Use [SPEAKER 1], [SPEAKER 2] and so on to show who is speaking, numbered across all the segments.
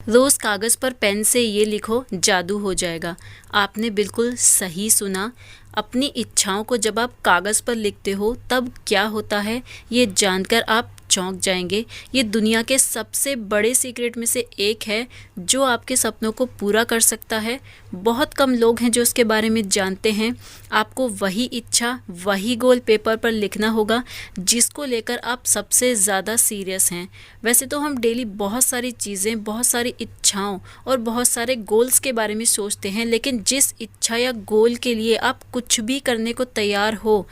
[SPEAKER 1] रोज कागज पर पेन से ये लिखो, जादू हो जाएगा। आपने बिल्कुल सही सुना। अपनी इच्छाओं को जब आप कागज पर लिखते हो तब क्या होता है, ये जानकर आप चौंक जाएंगे। ये दुनिया के सबसे बड़े सीक्रेट में से एक है जो आपके सपनों को पूरा कर सकता है। बहुत कम लोग हैं जो इसके बारे में जानते हैं। आपको वही इच्छा, वही गोल पेपर पर लिखना होगा जिसको लेकर आप सबसे ज़्यादा सीरियस हैं। वैसे तो हम डेली बहुत सारी चीज़ें, बहुत सारी इच्छाओं और बहुत सारे गोल्स के बारे में सोचते हैं, लेकिन जिस इच्छा या गोल के लिए आप कुछ भी करने को तैयार हो,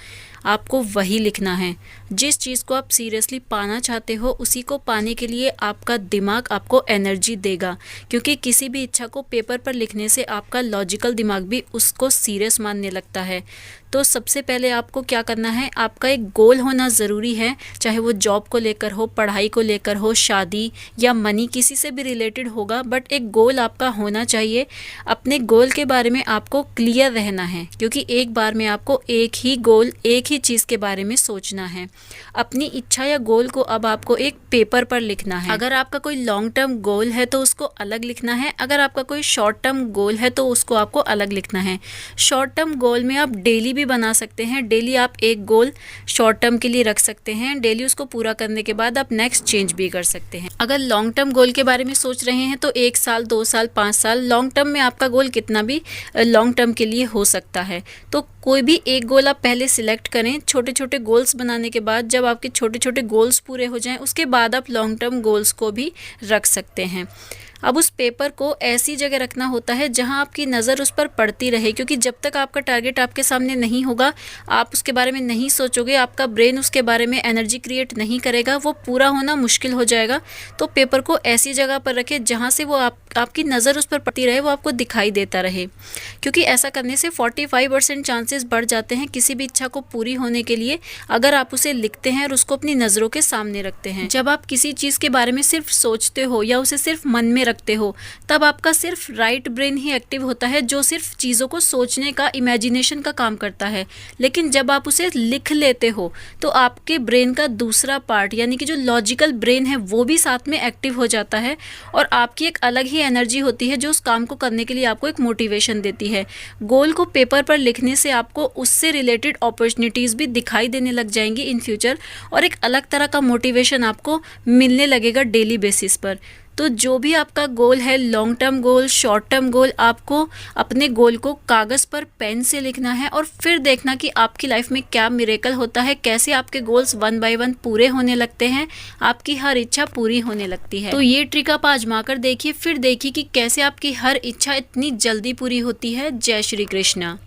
[SPEAKER 1] आपको वही लिखना है। जिस चीज़ को आप सीरियसली पाना चाहते हो, उसी को पाने के लिए आपका दिमाग आपको एनर्जी देगा, क्योंकि किसी भी इच्छा को पेपर पर लिखने से आपका लॉजिकल दिमाग भी उसको सीरियस मानने लगता है। तो सबसे पहले आपको क्या करना है, आपका एक गोल होना ज़रूरी है, चाहे वो जॉब को लेकर हो, पढ़ाई को लेकर हो, शादी या मनी, किसी से भी रिलेटेड होगा, बट एक गोल आपका होना चाहिए। अपने गोल के बारे में आपको क्लियर रहना है, क्योंकि एक बार में आपको एक ही गोल, एक ही चीज़ के बारे में सोचना है। अपनी इच्छा या गोल को अब आपको एक पेपर पर लिखना है। अगर आपका कोई लॉन्ग टर्म गोल है तो उसको अलग लिखना है, अगर आपका कोई शॉर्ट टर्म गोल है तो उसको आपको अलग लिखना है। शॉर्ट टर्म गोल में आप डेली भी बना सकते हैं। डेली आप एक गोल शॉर्ट टर्म के लिए रख सकते हैं। डेली उसको पूरा करने के बाद आप नेक्स्ट चेंज भी कर सकते हैं। अगर लॉन्ग टर्म गोल के बारे में सोच रहे हैं तो 1 साल, 2 साल, 5 साल, लॉन्ग टर्म में आपका गोल कितना भी लॉन्ग टर्म के लिए हो सकता है। तो कोई भी एक गोल आप पहले सिलेक्ट करें। छोटे छोटे गोल्स बनाने के बाद, जब आपके छोटे छोटे गोल्स पूरे हो जाएं, उसके बाद आप लॉन्ग टर्म गोल्स को भी रख सकते हैं। अब उस पेपर को ऐसी जगह रखना होता है जहां आपकी नज़र उस पर पड़ती रहे, क्योंकि जब तक आपका टारगेट आपके सामने नहीं होगा, आप उसके बारे में नहीं सोचोगे, आपका ब्रेन उसके बारे में एनर्जी क्रिएट नहीं करेगा, वो पूरा होना मुश्किल हो जाएगा। तो पेपर को ऐसी जगह पर रखें जहां से वो आपकी नज़र उस पर पड़ती रहे, वो आपको दिखाई देता रहे, क्योंकि ऐसा करने से 45% चांसेस बढ़ जाते हैं किसी भी इच्छा को पूरी होने के लिए, अगर आप उसे लिखते हैं और उसको अपनी नज़रों के सामने रखते हैं। जब आप किसी चीज़ के बारे में सिर्फ सोचते हो या उसे सिर्फ मन में रखते हो, तब आपका सिर्फ राइट ब्रेन ही एक्टिव होता है, जो सिर्फ चीज़ों को सोचने का, इमेजिनेशन का काम करता है। लेकिन जब आप उसे लिख लेते हो तो आपके ब्रेन का दूसरा पार्ट, यानी कि जो लॉजिकल ब्रेन है, वो भी साथ में एक्टिव हो जाता है और आपकी एक अलग ही एनर्जी होती है जो उस काम को करने के लिए आपको एक मोटिवेशन देती है। गोल को पेपर पर लिखने से आपको उससे रिलेटेड अपॉर्चुनिटीज़ भी दिखाई देने लग जाएंगी इन फ्यूचर, और एक अलग तरह का मोटिवेशन आपको मिलने लगेगा डेली बेसिस पर। तो जो भी आपका गोल है, long term goal, short term goal, आपको अपने गोल को कागज़ पर पेन से लिखना है और फिर देखना कि आपकी लाइफ में क्या मिरेकल होता है, कैसे आपके गोल्स 1 बाय 1 पूरे होने लगते हैं, आपकी हर इच्छा पूरी होने लगती है। तो ये ट्रिक आप आजमा कर देखिए, फिर देखिए कि कैसे आपकी हर इच्छा इतनी जल्दी पूरी होती है। जय श्री कृष्णा।